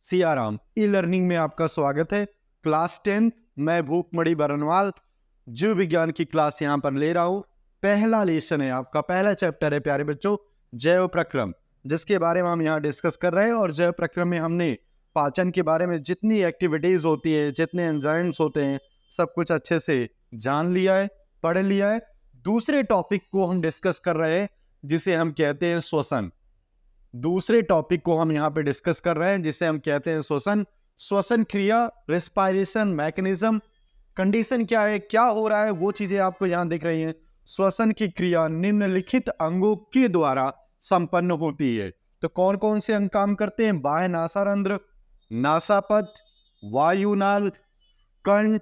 Siyaram e learning में आपका स्वागत है। क्लास 10 मैं भूपमणि बरनवाल जीव विज्ञान की क्लास यहाँ पर ले रहा हूँ। पहला लेसन है आपका, पहला चैप्टर है प्यारे बच्चों, जैव प्रक्रम, जिसके बारे में हम यहाँ डिस्कस कर रहे हैं। और जैव प्रक्रम में हमने पाचन के बारे में जितनी एक्टिविटीज होती है, जितने एंजाइम्स होते हैं, सब कुछ अच्छे से जान लिया है, पढ़ लिया है। दूसरे टॉपिक को हम डिस्कस कर रहे हैं जिसे हम कहते हैं श्वसन। दूसरे टॉपिक को हम यहाँ पे डिस्कस कर रहे हैं जिसे हम कहते हैं श्वसन। श्वसन क्रिया, रेस्पिरेशन मैकेनिज्म, कंडीशन क्या है, क्या हो रहा है, वो चीजें आपको यहाँ दिख रही हैं। श्वसन की क्रिया निम्नलिखित अंगों के द्वारा संपन्न होती है। तो कौन कौन से अंग काम करते हैं? बाह्य नासारंध्र, नासापथ, वायुनाल, कंठ,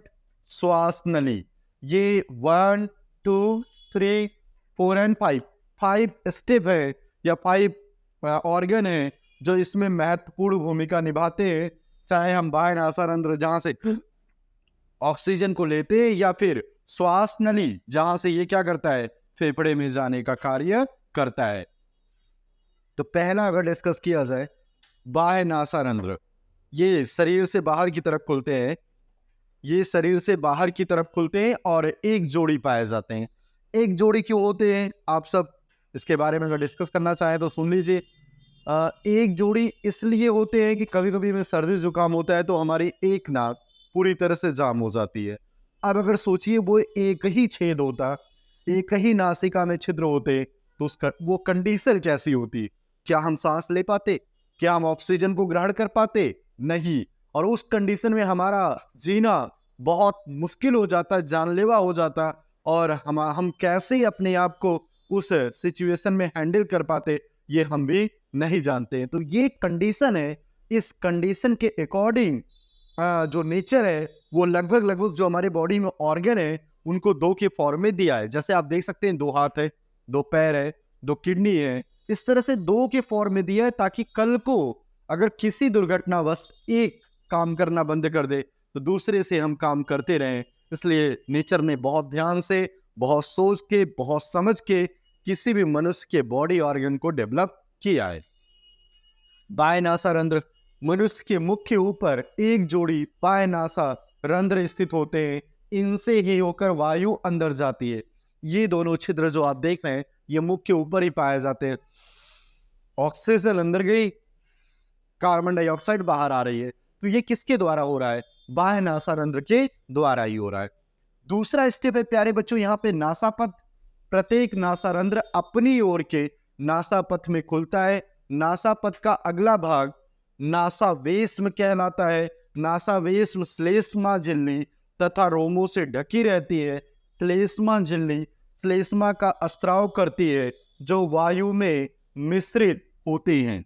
श्वास नली। ये 1, 2, 3, 4 एंड 5 स्टेप है या 5 ऑर्गन है जो इसमें महत्वपूर्ण भूमिका निभाते हैं। चाहे हम बाह्य नासारंध्र जहां से ऑक्सीजन को लेते हैं, या फिर श्वास नली जहां से ये क्या करता है, फेफड़े में जाने का कार्य करता है। तो पहला अगर डिस्कस किया जाए, बाह्य नासारंध्र, ये शरीर से बाहर की तरफ खुलते हैं। ये शरीर से बाहर की तरफ खुलते हैं और एक जोड़ी पाए जाते हैं। एक जोड़ी क्यों होते हैं, आप सब इसके बारे में अगर डिस्कस करना चाहें तो सुन लीजिए। एक जोड़ी इसलिए होते हैं कि कभी कभी में सर्दी जुकाम होता है तो हमारी एक नाक पूरी तरह से जाम हो जाती है। अब अगर सोचिए वो एक ही छेद होता, एक ही नासिका में छिद्र होते, तो उसका वो कंडीशन कैसी होती? क्या हम सांस ले पाते? क्या हम ऑक्सीजन को ग्रहण कर पाते? नहीं। और उस कंडीशन में हमारा जीना बहुत मुश्किल हो जाता, जानलेवा हो जाता। और हम कैसे अपने आप को उस सिचुएशन में हैंडल कर पाते, ये हम भी नहीं जानते हैं। तो ये कंडीशन है, इस कंडीशन के अकॉर्डिंग जो नेचर है वो लगभग जो हमारे बॉडी में ऑर्गन है उनको 2 के फॉर्म में दिया है। जैसे आप देख सकते हैं 2 हाथ है, 2 पैर है, 2 किडनी है, इस तरह से 2 के फॉर्म में दिया है ताकि कल को अगर किसी दुर्घटनावश एक काम करना बंद कर दे तो दूसरे से हम काम करते रहें। इसलिए नेचर ने बहुत ध्यान से, बहुत सोच के, बहुत समझ के किसी भी मनुष्य के बॉडी ऑर्गन को डेवलप किया है। बाह्य नासारंध्र, मनुष्य के मुख के ऊपर एक जोड़ी बाह्य नासारंध्र स्थित होते हैं। इनसे ही होकर वायु अंदर जाती है। ये दोनों छिद्र जो आप देख रहे हैं ये मुख के ऊपर ही पाए जाते हैं। ऑक्सीजन अंदर गई, कार्बन डाइऑक्साइड बाहर आ रही है। तो ये किसके द्वारा हो रहा है? बाह्य नासारंध्र के द्वारा ही हो रहा है। दूसरा स्टेप है प्यारे बच्चों यहाँ पे नासापथ। प्रत्येक नासारंध्र अपनी ओर के नासापथ में खुलता है। नासापथ का अगला भाग नासावेश्म कहलाता है। नासावेश्म श्लेष्मा झिल्ली तथा रोमों से ढकी रहती है। श्लेष्मा झिल्ली श्लेष्मा का स्त्राव करती है जो वायु में मिश्रित होती हैं,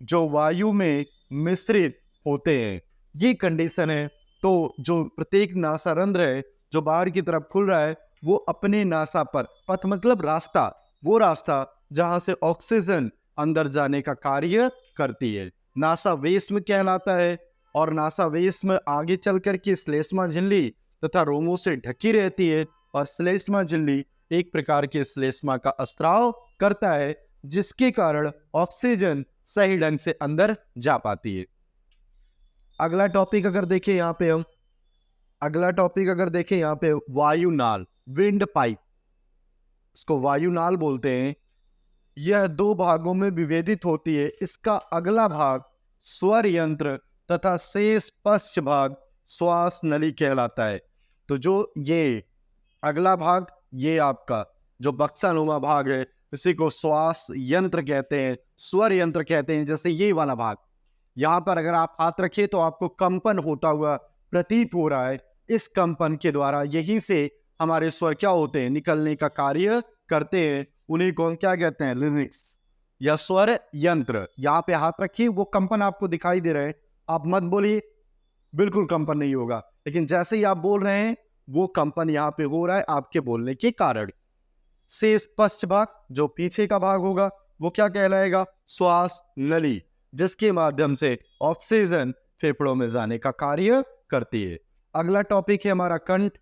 जो वायु में मिश्रित होते हैं। ये कंडीशन है। तो जो प्रत्येक नासारंध्र है जो बाहर की तरफ खुल रहा है वो अपने नासापथ, पथ मतलब रास्ता, वो रास्ता जहां से ऑक्सीजन अंदर जाने का कार्य करती है, नासावेश्म कहलाता है। और नासावेश्म आगे चल कर के श्लेष्मा झिल्ली तथा रोमों से ढकी रहती है। और श्लेष्मा झिल्ली एक प्रकार के श्लेष्मा का स्त्राव करता है जिसके कारण ऑक्सीजन सही ढंग से अंदर जा पाती है। अगला टॉपिक अगर देखें यहाँ पे हम, अगला टॉपिक अगर देखें यहाँ पे, वायुनाल, विंड पाइप, इसको वायुनाल बोलते हैं। यह 2 भागों में विभेदित होती है। इसका अगला भाग स्वर यंत्र तथा शेष पश्च भाग श्वास नली कहलाता है। तो जो ये अगला भाग, ये आपका जो बक्सानुमा भाग है, इसी को श्वास यंत्र कहते हैं, स्वर यंत्र कहते हैं। जैसे ये वाला भाग, यहाँ पर अगर आप हाथ रखिए तो आपको कंपन होता हुआ प्रतीत हो रहा है। इस कंपन के द्वारा यहीं से हमारे स्वर क्या होते हैं, निकलने का कार्य करते हैं। उन्हीं को क्या कहते हैं, लिरिक्स या स्वर यंत्र। यहाँ पे हाथ रखिए, वो कंपन आपको दिखाई दे रहे हैं। आप मत बोलिए, बिल्कुल कंपन नहीं होगा, लेकिन जैसे ही आप बोल रहे हैं वो कंपन यहाँ पे हो रहा है आपके बोलने के कारण। शेष पश्च भाग, जो पीछे का भाग होगा, वो क्या कहलाएगा, श्वास नली, जिसके माध्यम से ऑक्सीजन फेफड़ों में जाने का कार्य करती है। अगला टॉपिक है हमारा कंठ।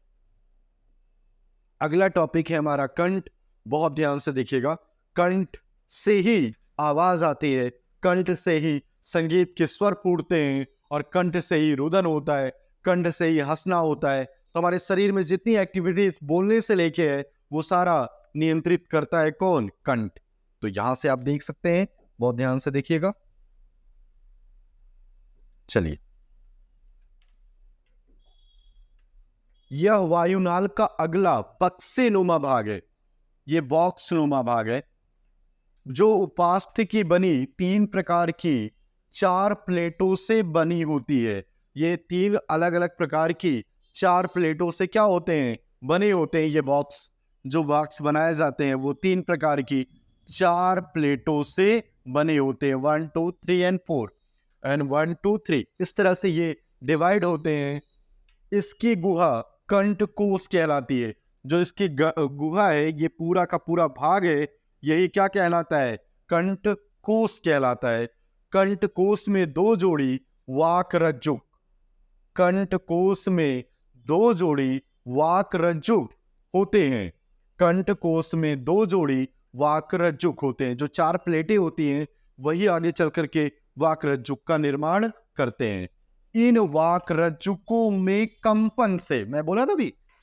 अगला टॉपिक है हमारा कंठ। बहुत ध्यान से देखिएगा, कंठ से ही आवाज आती है। कंठ से ही संगीत के स्वर फूटते हैं और कंठ से ही रुदन होता है, कंठ से ही हंसना होता है। तो हमारे शरीर में जितनी एक्टिविटीज बोलने से लेके है वो सारा नियंत्रित करता है कौन? कंठ। तो यहां से आप देख सकते हैं, बहुत ध्यान से देखिएगा। चलिए, यह वायुनाल का अगला बक्सेनुमा भाग है, ये बॉक्सनुमा भाग है, जो उपास्थि की बनी 3 प्रकार की 4 प्लेटों से बनी होती है। ये 3 अलग अलग प्रकार की 4 प्लेटों से क्या होते हैं? बने होते हैं। ये बॉक्स, जो बॉक्स बनाए जाते हैं वो 3 प्रकार की 4 प्लेटों से बने होते हैं। 1 2 3 एंड 4 एंड 1 2 3 इस तरह से ये डिवाइड होते हैं। इसकी गुहा कंठकोश कहलाती है। जो इसकी गुहा है, ये पूरा का पूरा भाग है, यही क्या कहलाता है? कंठकोश कहलाता है। कंठकोश में 2 जोड़ी वाक रज्जुक, कंठकोश में 2 जोड़ी वाक रज्जुक होते हैं। कंठकोश में 2 जोड़ी वाक रज्जुक होते हैं। जो 4 प्लेटें होती हैं वही आगे चल करके वाक रज्जुक का निर्माण करते हैं। इन वाक रज्जुकों में कंपन से, मैं बोला ना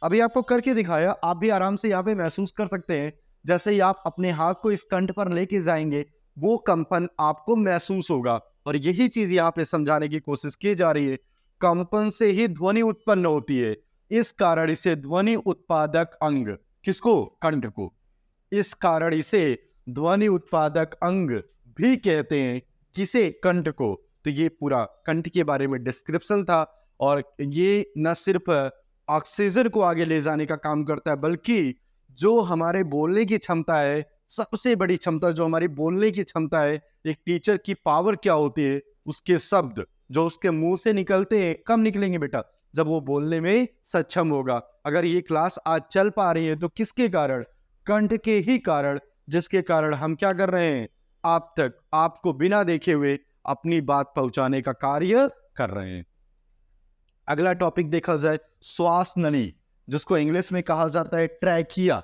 अभी आपको करके दिखाया, आप भी आराम से यहाँ पे महसूस कर सकते हैं। जैसे ही आप अपने हाथ को इस कंठ पर लेके जाएंगे वो कंपन आपको महसूस होगा। और यही चीज यहाँ पे समझाने की कोशिश की जा रही है। कंपन से ही ध्वनि उत्पन्न होती है, इस कारण इसे ध्वनि उत्पादक अंग, किसको? कंठ को। इस कारण इसे ध्वनि उत्पादक अंग भी कहते हैं। किसे? कंठ को। तो ये पूरा कंठ के बारे में डिस्क्रिप्शन था। और ये न सिर्फ ऑक्सीजन को आगे ले जाने का काम करता है, बल्कि जो हमारे बोलने की क्षमता है, सबसे बड़ी क्षमता जो हमारी बोलने की क्षमता है, एक टीचर की पावर क्या होती है? उसके शब्द जो उसके मुंह से निकलते हैं, कब निकलेंगे बेटा? जब वो बोलने में सक्षम होगा। अगर ये क्लास आज चल पा रही है तो किसके कारण? कंठ के ही कारण, जिसके कारण हम क्या कर रहे हैं? आप तक, आपको बिना देखे हुए अपनी बात पहुंचाने का कार्य कर रहे हैं। अगला टॉपिक देखा जाए, श्वास नली, जिसको इंग्लिश में कहा जाता है ट्रैकिया।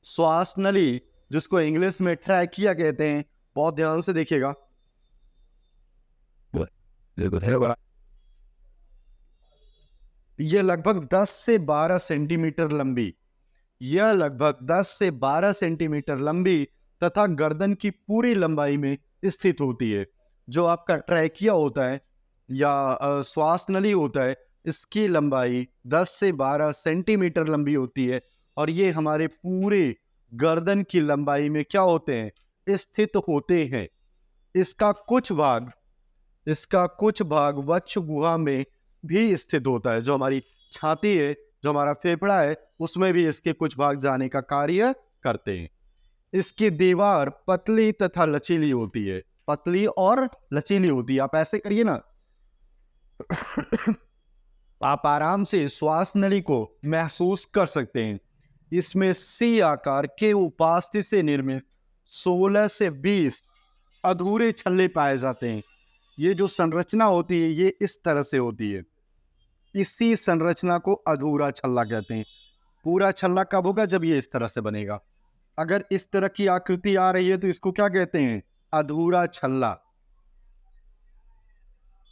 श्वास नली, जिसको इंग्लिश में ट्रैकिया कहते हैं। बहुत ध्यान से देखिएगा। यह लगभग 10 से 12 सेंटीमीटर लंबी, यह लगभग 10 से 12 सेंटीमीटर लंबी तथा गर्दन की पूरी लंबाई में स्थित होती है। जो आपका ट्रैकिया होता है या श्वास नली होता है, इसकी लंबाई 10 से 12 सेंटीमीटर लंबी होती है। और ये हमारे पूरे गर्दन की लंबाई में क्या होते हैं? स्थित होते हैं। इसका कुछ भाग वक्ष गुहा में भी स्थित होता है। जो हमारी छाती है, जो हमारा फेफड़ा है, उसमें भी इसके कुछ भाग जाने का कार्य करते हैं। इसकी दीवार पतली तथा लचीली होती है, पतली और लचीली होती है। आप ऐसे करिए ना, आप आराम से श्वास नली को महसूस कर सकते हैं। इसमें सी आकार के उपास्थि से निर्मित 16 से 20 अधूरे छल्ले पाए जाते हैं। ये जो संरचना होती है ये इस तरह से होती है। इसी संरचना को अधूरा छल्ला कहते हैं। पूरा छल्ला कब होगा? जब ये इस तरह से बनेगा। अगर इस तरह की आकृति आ रही है तो इसको क्या कहते हैं? अधूरा छल्ला।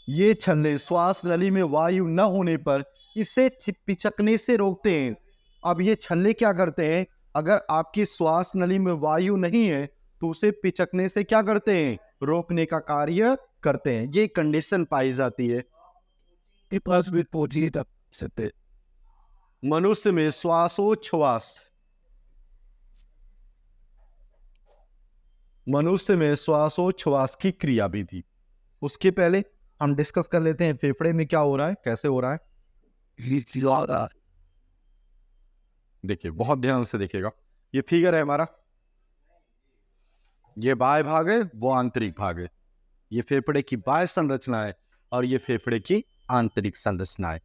ये छल्ले श्वास नली में वायु न होने पर इसे पिचकने से रोकते हैं। अब ये छल्ले क्या करते हैं? अगर आपकी श्वास नली में वायु नहीं है तो उसे पिचकने से क्या करते हैं? रोकने का कार्य करते हैं। ये कंडीशन पाई जाती है। मनुष्य में श्वासोच्छ्वास, मनुष्य में श्वासोच्छ्वास की क्रिया भी थी। उसके पहले हम डिस्कस कर लेते हैं फेफड़े में क्या हो रहा है, कैसे हो रहा है। देखिए, बहुत ध्यान से देखिएगा। ये फिगर है हमारा, ये बाह्य भाग है, वो आंतरिक भाग है। ये फेफड़े की बाह्य संरचना है और ये फेफड़े की आंतरिक संरचना है।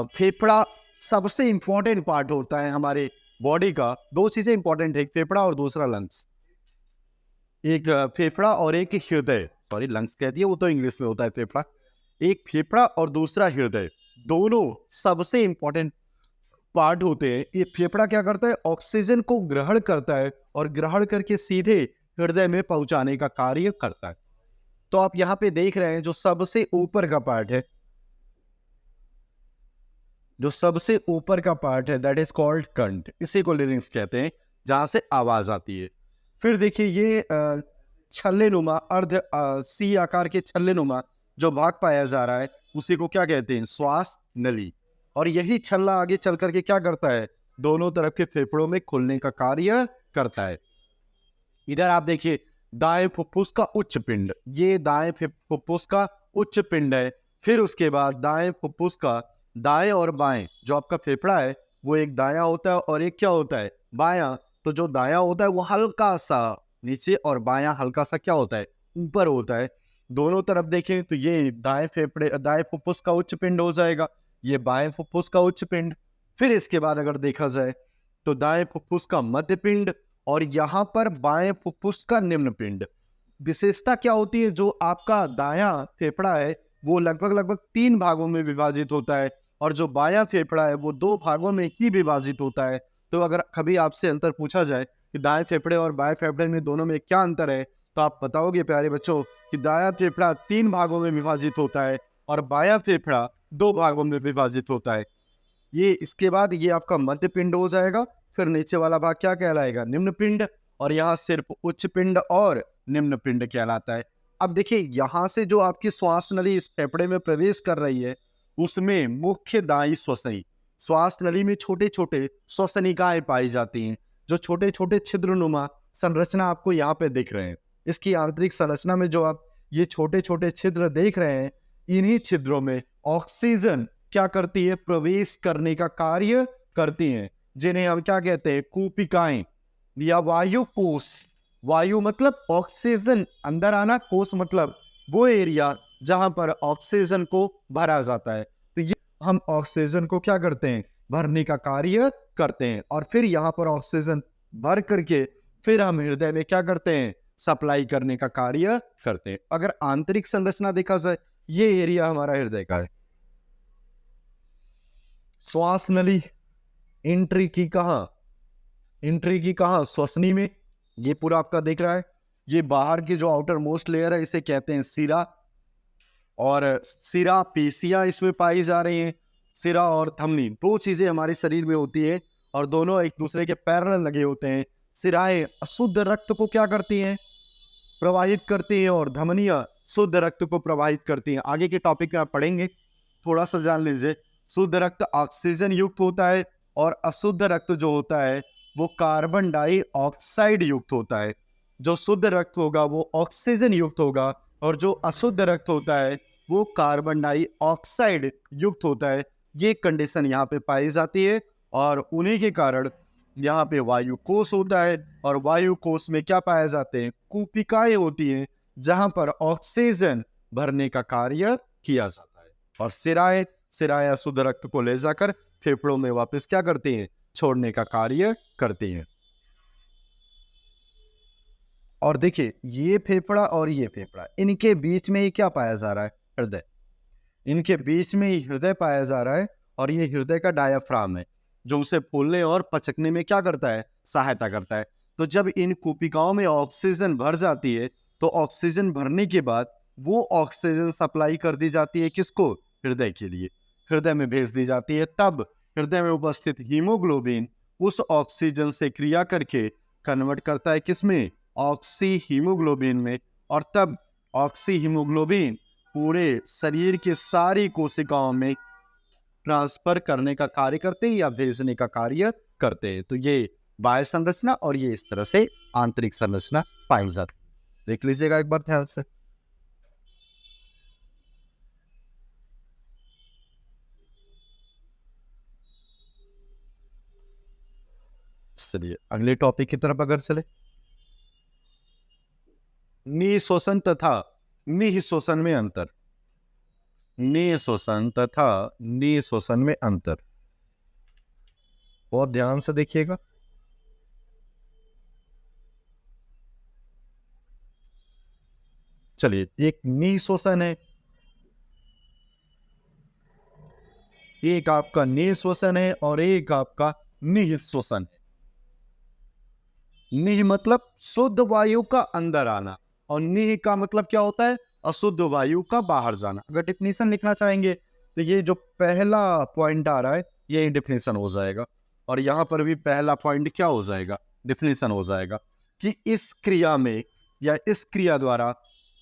फेफड़ा सबसे इंपॉर्टेंट पार्ट होता है हमारे बॉडी का। 2 चीजें इंपॉर्टेंट है, एक फेफड़ा और दूसरा लंग्स। एक फेफड़ा और एक हृदय, सॉरी लंग्स कह दिए, वो तो इंग्लिश में होता है फेफड़ा। एक फेफड़ा और दूसरा हृदय, दोनों सबसे इंपॉर्टेंट पार्ट होते हैं। ये फेफड़ा क्या करता है? ऑक्सीजन को ग्रहण करता है और ग्रहण करके सीधे हृदय में पहुंचाने का कार्य करता है। तो आप यहाँ पे देख रहे हैं जो सबसे ऊपर का पार्ट है, जो सबसे ऊपर का पार्ट है दैट इज कॉल्ड कंठ, इसी को लिरिंग्स कहते हैं, जहां से आवाज आती है। फिर देखिए ये छल्ले नुमा सी आकार के छल्ले नुमा जो भाग पाया जा रहा है उसी को क्या कहते हैं, श्वास नली। और यही छल्ला आगे चल करके क्या करता है, दोनों तरफ के फेफड़ों में खुलने का कार्य करता है। इधर आप देखिए दाएं फुफ्फुस का उच्च पिंड, ये दाएं फुफ्फुस का उच्च पिंड है। फिर उसके बाद दाएं फुफ्फुस का दाएं और बाएं जो आपका फेफड़ा है वो एक दायां होता है और एक क्या होता है, बायां। तो जो दायां होता है वो हल्का सा नीचे और बायां हल्का सा क्या होता है, ऊपर होता है। दोनों तरफ देखें तो ये दाएं फेफड़े दाएं फुफ्फुस का उच्च पिंड हो जाएगा, ये बाएं फुफ्फुस का उच्च पिंड। फिर इसके बाद अगर देखा जाए तो दाएं फुफ्फुस का मध्य पिंड और यहाँ पर बाएं फुफ्फुस का निम्न पिंड। विशेषता क्या होती है, जो आपका दायां फेफड़ा है वो लगभग 3 भागों में विभाजित होता है और जो बायां फेफड़ा है वो 2 भागों में ही विभाजित होता है। तो अगर कभी आपसे अंतर पूछा जाए कि दाएं फेफड़े और बाएं फेफड़े में दोनों में क्या अंतर है, तो आप बताओगे प्यारे बच्चों कि दायां फेफड़ा 3 भागों में विभाजित होता है और बायां फेफड़ा 2 भागों में विभाजित होता है। ये इसके बाद ये आपका मध्य पिंड हो जाएगा। फिर नीचे वाला भाग क्या कहलाएगा, निम्न पिंड, और यहाँ सिर्फ उच्च पिंड और निम्न पिंड कहलाता है। अब देखिए यहाँ से जो आपकी श्वास नली इस फेफड़े में प्रवेश कर रही है उसमें मुख्य दायी श्वसनी, श्वास नली में छोटे छोटे श्वसनिकाएं पाई जाती हैं, जो छोटे छोटे छिद्रनुमा संरचना आपको यहाँ पे दिख रहे हैं। इसकी आंतरिक संरचना में जो आप ये छोटे छोटे छिद्र देख रहे हैं, इन्हीं छिद्रों में ऑक्सीजन क्या करती है, प्रवेश करने का कार्य करती हैं, जिन्हें हम क्या कहते हैं, कूपिकाएं या वायु कोष। वायु मतलब ऑक्सीजन अंदर आना, कोष मतलब वो एरिया जहां पर ऑक्सीजन को भरा जाता है। तो ये हम ऑक्सीजन को क्या करते हैं, भरने का कार्य करते हैं। और फिर यहाँ पर ऑक्सीजन भर करके फिर हम हृदय में क्या करते हैं, सप्लाई करने का कार्य करते हैं। अगर आंतरिक संरचना देखा जाए, ये एरिया हमारा हृदय का है। श्वास नली एंट्री की कहां, श्वसनी में। ये पूरा आपका दिख रहा है। ये बाहर की जो आउटर मोस्ट लेयर है इसे कहते हैं सिरा, और सिरा पेशियां इसमें पाई जा रही हैं। सिरा और धमनी 2 चीजें हमारे शरीर में होती है और दोनों एक दूसरे के पैरेलल लगे होते हैं। सिराएं अशुद्ध रक्त को क्या करती हैं, प्रवाहित करती हैं, और धमनियां शुद्ध रक्त को प्रवाहित करती हैं। आगे के टॉपिक में आप पढ़ेंगे, थोड़ा सा जान लीजिए। शुद्ध रक्त ऑक्सीजन युक्त होता है और अशुद्ध रक्त जो होता है वो कार्बन डाइऑक्साइड युक्त होता है। जो शुद्ध रक्त होगा वो ऑक्सीजन युक्त होगा और जो अशुद्ध रक्त होता है वो कार्बन डाइऑक्साइड युक्त होता है। ये कंडीशन यहाँ पे पाई जाती है और उन्हीं के कारण यहाँ पे वायु कोष होता है। और वायु कोष में क्या पाए जाते हैं, कूपिकाएं होती हैं जहां पर ऑक्सीजन भरने का कार्य किया जाता है। और सिराएं अशुद्ध रक्त को ले जाकर फेफड़ों में वापस क्या करती हैं, छोड़ने का कार्य करती हैं। और देखिए ये फेफड़ा और ये फेफड़ा, इनके बीच में ही क्या पाया जा रहा है, हृदय। इनके बीच में ही हृदय पाया जा रहा है और ये हृदय का डायाफ्राम है जो उसे फूलने और पचकने में क्या करता है, सहायता करता है। तो जब इन कूपिकाओं में ऑक्सीजन भर जाती है तो ऑक्सीजन भरने के बाद वो ऑक्सीजन सप्लाई कर दी जाती है किसको, हृदय के लिए, हृदय में भेज दी जाती है। तब हृदय में उपस्थित हीमोग्लोबिन उस ऑक्सीजन से क्रिया करके कन्वर्ट करता है किसमें, ऑक्सी हीमोग्लोबिन में। और तब ऑक्सी हीमोग्लोबिन पूरे शरीर के सारी कोशिकाओं में ट्रांसफर करने का कार्य करते हैं या भेजने का कार्य करते हैं। तो ये बाह्य संरचना और ये इस तरह से आंतरिक संरचना पाई जाती है। देख लीजिएगा एक बार ध्यान से। चलिए अगले टॉपिक की तरफ अगर चले, निःश्वसन तथा निःश्वसन में अंतर। निःश्वसन तथा निःश्वसन में अंतर बहुत ध्यान से देखिएगा। चलिए एक निःश्वसन है, एक आपका निःश्वसन है और एक आपका निःश्वसन है। निह मतलब शुद्ध वायु का अंदर आना और निह का मतलब क्या होता है, अशुद्ध वायु का बाहर जाना। अगर डिफिनीशन लिखना चाहेंगे तो ये जो पहला पॉइंट आ रहा है ये डिफिनीशन हो जाएगा, और यहाँ पर भी पहला पॉइंट क्या हो जाएगा, डिफिनीशन हो जाएगा कि इस क्रिया में या इस क्रिया द्वारा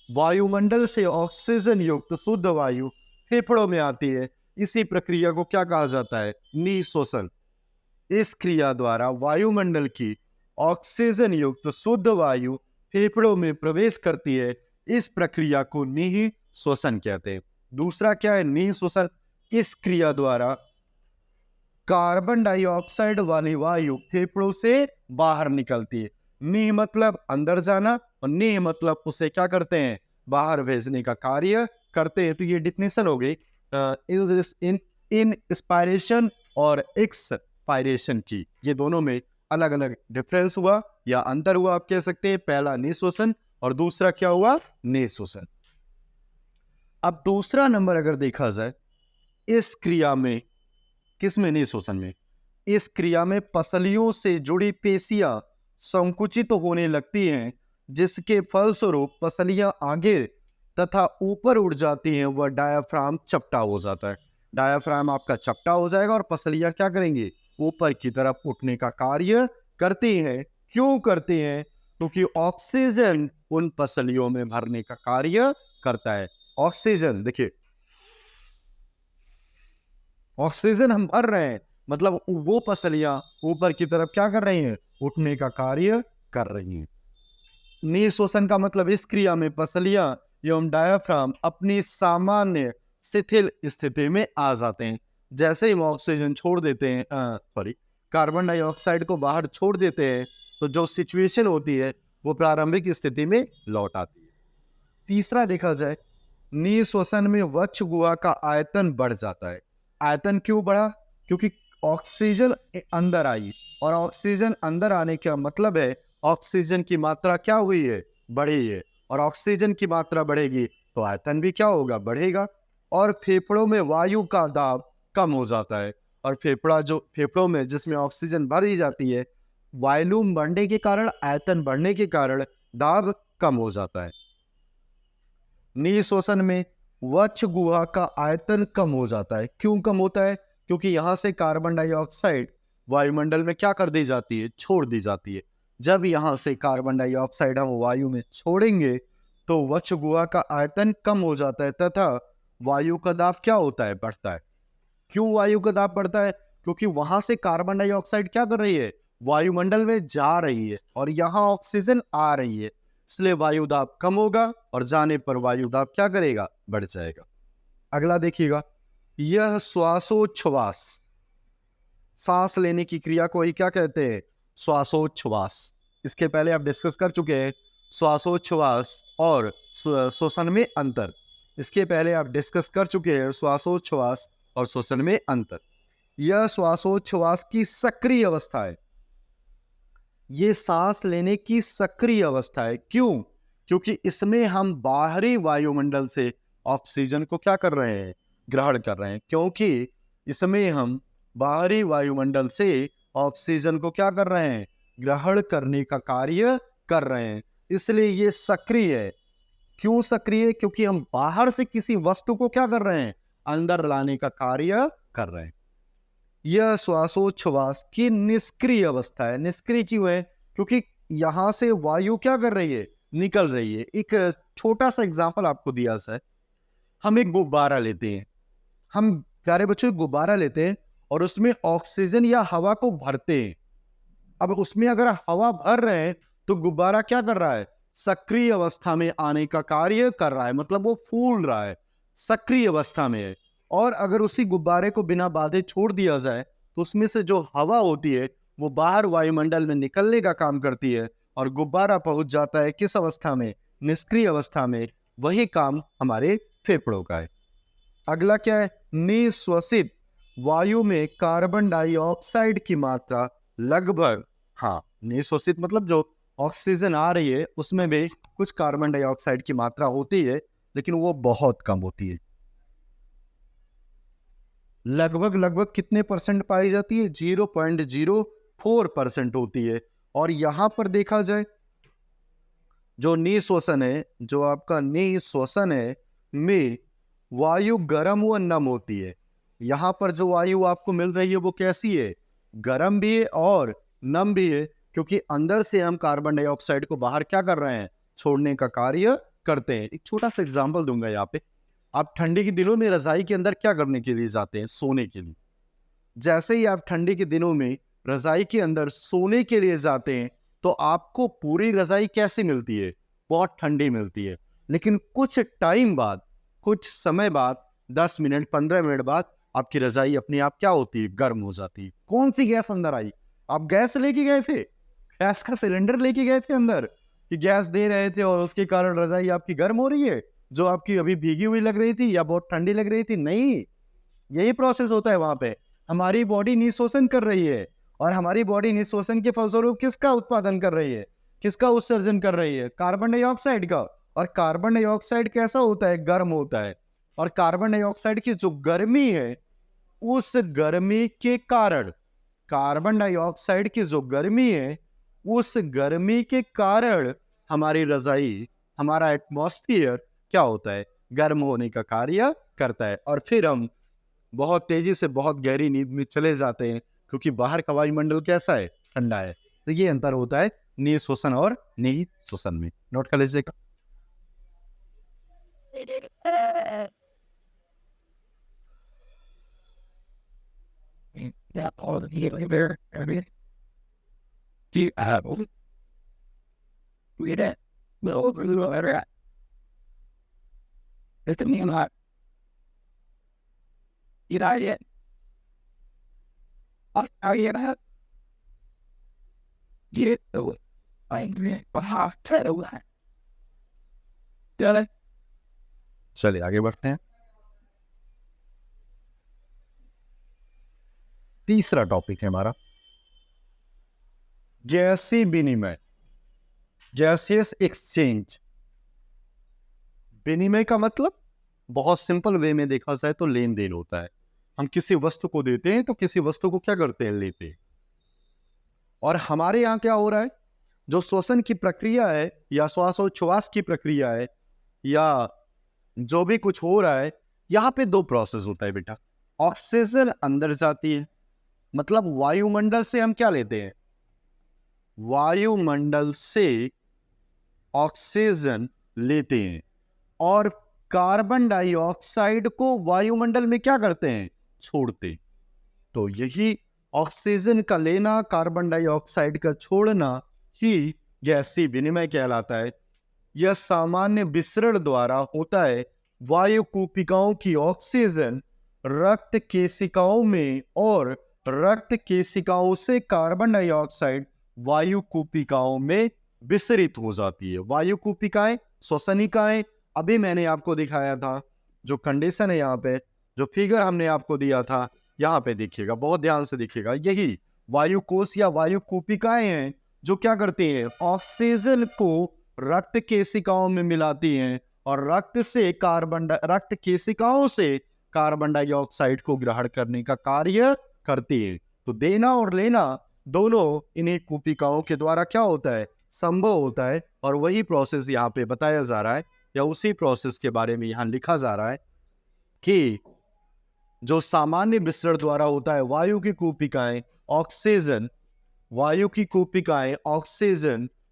वायुमंडल से ऑक्सीजन युक्त शुद्ध वायु फेफड़ों में आती है। इसी प्रक्रिया को क्या कहा जाता है, निःश्वसन। इस क्रिया द्वारा वायुमंडल की ऑक्सीजन युक्त शुद्ध वायु फेफड़ों में प्रवेश करती है। इस प्रक्रिया को निःश्वसन कहते हैं। दूसरा क्या है, निःश्वसन। इस क्रिया द्वारा कार्बन डाइऑक्साइड वाली वायु फेफड़ों से बाहर निकलती है। निह मतलब अंदर जाना और निह मतलब उसे क्या करते हैं, बाहर भेजने का कार्य करते हैं। तो ये डिफिनेशन हो गई इंस्पायरेशन और एक्सपायरेशन की। ये दोनों में अलग अलग डिफरेंस हुआ या अंतर हुआ, आप कह सकते हैं। पहला निःश्वसन और दूसरा क्या हुआ, निःश्वसन। अब दूसरा नंबर अगर देखा जाए इस क्रिया में, किसमें, निःश्वसन में, इस क्रिया में पसलियों से जुड़ी पेशियां संकुचित होने लगती हैं, जिसके फलस्वरूप पसलियां आगे तथा ऊपर उड़ जाती हैं। वह डायाफ्राम चपटा हो जाता है। डायाफ्राम आपका चपटा हो जाएगा और पसलियां क्या करेंगी, ऊपर की तरफ उठने का कार्य करती हैं। क्यों करती हैं, क्योंकि ऑक्सीजन उन पसलियों में भरने का कार्य करता है। ऑक्सीजन देखिए, ऑक्सीजन हम भर रहे हैं, मतलब वो पसलियां ऊपर की तरफ क्या कर रही हैं, उठने का कार्य कर रही हैं। निःश्वसन का मतलब इस क्रिया में पसलियां एवं डायाफ्राम अपनी सामान्य शिथिल स्थिति में आ जाते हैं। जैसे ही हम ऑक्सीजन छोड़ देते हैं, कार्बन डाइऑक्साइड को बाहर छोड़ देते हैं, तो जो सिचुएशन होती है वो प्रारंभिक स्थिति में लौट आती है। तीसरा देखा जाए, निःश्वसन में वक्ष गुहा का आयतन बढ़ जाता है। आयतन क्यों बढ़ा, क्योंकि ऑक्सीजन अंदर आई, और ऑक्सीजन अंदर आने का मतलब है ऑक्सीजन की मात्रा क्या हुई है, बढ़ी है। और ऑक्सीजन की मात्रा बढ़ेगी तो आयतन भी क्या होगा, बढ़ेगा। और फेफड़ों में वायु का दाब कम हो जाता है। और फेफड़ों में जिसमें ऑक्सीजन भरी जाती है, वॉल्यूम बढ़ने के कारण, आयतन बढ़ने के कारण दाब कम हो जाता है। निःश्वसन में वक्ष गुहा का आयतन कम हो जाता है। क्यों कम होता है, क्योंकि यहां से कार्बन डाइऑक्साइड वायुमंडल में क्या कर दी जाती है, छोड़ दी जाती है। जब यहां से कार्बन डाइऑक्साइड हम वायु में छोड़ेंगे तो वक्ष गुहा का आयतन कम हो जाता है तथा वायु का दाब क्या होता है, बढ़ता है। क्यों वायु का दाब बढ़ता है, क्योंकि वहां से कार्बन डाइऑक्साइड क्या कर रही है, वायुमंडल में जा रही है, और यहां ऑक्सीजन आ रही है, इसलिए वायु दाब कम होगा और जाने पर वायु दाब क्या करेगा, बढ़ जाएगा। अगला देखिएगा, यह श्वासोच्छ्वास, सांस लेने की क्रिया को ही क्या कहते हैं, श्वासोच्छ्वास। इसके पहले आप डिस्कस कर चुके हैं श्वासोच्छ्वास और श्वसन में अंतर। इसके पहले आप डिस्कस कर चुके हैं श्वासोच्छ्वास और श्वसन में अंतर। यह श्वासोच्छ्वास की सक्रिय अवस्था है। ये सांस लेने की सक्रिय अवस्था है। क्यों, क्योंकि इसमें हम बाहरी वायुमंडल से ऑक्सीजन को क्या कर रहे हैं, ग्रहण कर रहे हैं। क्योंकि इसमें हम बाहरी वायुमंडल से ऑक्सीजन को क्या कर रहे हैं, ग्रहण करने का कार्य कर रहे हैं, इसलिए ये सक्रिय है। क्यों सक्रिय, क्योंकि हम बाहर से किसी वस्तु को क्या कर रहे हैं, अंदर लाने का कार्य कर रहे हैं। यह श्वासोच्छ्वास की निष्क्रिय अवस्था है। निष्क्रिय क्यों है, क्योंकि यहां से वायु क्या कर रही है, निकल रही है। एक छोटा सा एग्जांपल आपको दिया है, हम एक गुब्बारा लेते हैं, हम प्यारे बच्चों गुब्बारा लेते हैं और उसमें ऑक्सीजन या हवा को भरते हैं। अब उसमें अगर हवा भर रहे हैं तो गुब्बारा क्या कर रहा है, सक्रिय अवस्था में आने का कार्य कर रहा है, मतलब वो फूल रहा है, सक्रिय अवस्था में है। और अगर उसी गुब्बारे को बिना बांधे छोड़ दिया जाए तो उसमें से जो हवा होती है वो बाहर वायुमंडल में निकलने का काम करती है और गुब्बारा पहुंच जाता है किस अवस्था में, निष्क्रिय अवस्था में। वही काम हमारे फेफड़ों का है। अगला क्या है, निःश्वसित वायु में कार्बन डाइऑक्साइड की मात्रा लगभग, निःश्वसित मतलब जो ऑक्सीजन आ रही है उसमें भी कुछ कार्बन डाइऑक्साइड की मात्रा होती है, लेकिन वो बहुत कम होती है। लगभग कितने परसेंट पाई जाती है, 0.04% होती है। और यहां पर देखा जाए जो निःश्वसन है, जो आपका निःश्वसन है में वायु गर्म व नम होती है। यहाँ पर जो वायु आपको मिल रही है वो कैसी है? गर्म भी है और नम भी है, क्योंकि अंदर से हम कार्बन डाइऑक्साइड को बाहर क्या कर रहे हैं? छोड़ने का कार्य करते हैं। एक छोटा सा एग्जाम्पल दूंगा यहाँ पे। आप ठंडी के दिनों में रजाई के अंदर क्या करने के लिए जाते हैं? सोने के लिए। जैसे ही आप ठंडी के दिनों में रजाई के अंदर सोने के लिए जाते हैं तो आपको पूरी रजाई कैसी मिलती है? बहुत ठंडी मिलती है। लेकिन कुछ टाइम बाद, कुछ समय बाद, 10 मिनट 15 मिनट बाद आपकी रजाई अपने आप क्या होती है? गर्म हो जाती है। कौन सी गैस अंदर आई? आप गैस लेके गए थे, गैस का सिलेंडर लेके गए थे अंदर, कि गैस दे रहे थे और उसके कारण रजाई आपकी गर्म हो रही है, जो आपकी अभी भीगी हुई लग रही थी या बहुत ठंडी लग रही थी? नहीं, यही प्रोसेस होता है वहां पे। हमारी बॉडी निःश्वसन कर रही है और हमारी बॉडी निःश्वसन के फलस्वरूप किसका उत्पादन कर रही है? किसका उत्सर्जन कर रही है? कार्बन डाइऑक्साइड का। और कार्बन डाइऑक्साइड कैसा होता है? गर्म होता है। और कार्बन डाइऑक्साइड की जो गर्मी है, उस गर्मी के कारण, कार्बन डाइऑक्साइड की जो गर्मी है, उस गर्मी के कारण हमारी रजाई, हमारा एटमॉस्फेयर क्या होता है? गर्म होने का कार्य करता है। और फिर हम बहुत तेजी से बहुत गहरी नींद में चले जाते हैं, क्योंकि बाहर का वायुमंडल कैसा है? ठंडा है। तो ये अंतर होता है निःश्वसन और निःश्वसन में। नोट कर लीजिएगा। that all the healing there. I mean, do you have we did little over the letter at it's a mean lot. You know it. How you gonna get the I half to that. चलिए आगे बढ़ते हैं। तीसरा topic है हमारा गैसीय विनिमय, gaseous exchange. विनिमय का मतलब बहुत सिंपल वे में देखा जाए तो लेन देन होता है। हम किसी वस्तु को देते हैं तो किसी वस्तु को क्या करते हैं? लेते हैं। और हमारे यहाँ क्या हो रहा है? जो श्वसन की प्रक्रिया है या श्वासोच्छ्वास की प्रक्रिया है या जो भी कुछ हो रहा है, यहाँ पे दो प्रोसेस होता है बेटा। ऑक्सीजन अंदर जाती है, मतलब वायुमंडल से हम क्या लेते हैं? वायुमंडल से ऑक्सीजन लेते हैं और कार्बन डाइऑक्साइड को वायुमंडल में क्या करते हैं? छोड़ते। तो यही ऑक्सीजन का लेना, कार्बन डाइऑक्साइड का छोड़ना ही गैसीय विनिमय कहलाता है। यह सामान्य विसरण द्वारा होता है। वायु कूपिकाओं की ऑक्सीजन रक्त केशिकाओं में और रक्त केशिकाओं से कार्बन डाइऑक्साइड वायु कूपिकाओं में विसरित हो जाती है। वायु कूपिकाएं, श्वसनिकाएं, अभी मैंने आपको दिखाया था जो कंडीशन है यहाँ पे, जो फिगर हमने आपको दिया था, यहाँ पे देखिएगा, बहुत ध्यान से देखिएगा। यही वायु कोश या वायु कूपिकाएं हैं जो क्या करती हैं? ऑक्सीजन को रक्त केशिकाओं में मिलाती हैं और रक्त केशिकाओं से कार्बन डाइऑक्साइड को ग्रहण करने का कार्य करती है। तो देना और लेना दोनों इन्हीं कूपिकाओं के द्वारा क्या होता है? संभव होता है। और वही प्रोसेस यहाँ पे बताया जा रहा है, या उसी प्रोसेस के बारे में यहाँ लिखा जा रहा है कि जो सामान्य विसरण द्वारा होता है, वायु की कूपिकाएं ऑक्सीजन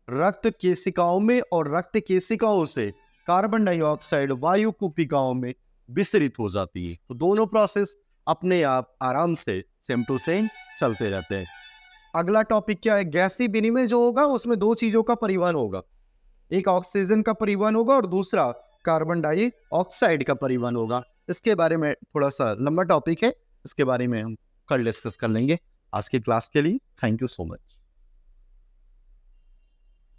रक्त केशिकाओं में और रक्त केशिकाओं से कार्बन डाइऑक्साइड वायु कूपिकाओं में विसरित हो जाती है। तो दोनों प्रोसेस अपने आप आराम से सेम टू सेम चलते रहते हैं। अगला टॉपिक क्या है? गैसीय विनिमय जो होगा उसमें दो चीजों का परिवहन होगा। एक ऑक्सीजन का परिवहन होगा और दूसरा कार्बन डाइऑक्साइड का परिवहन होगा। इसके बारे में थोड़ा सा लंबा टॉपिक है, इसके बारे में हम कल डिस्कस कर लेंगे। आज की क्लास के लिए थैंक यू सो मच।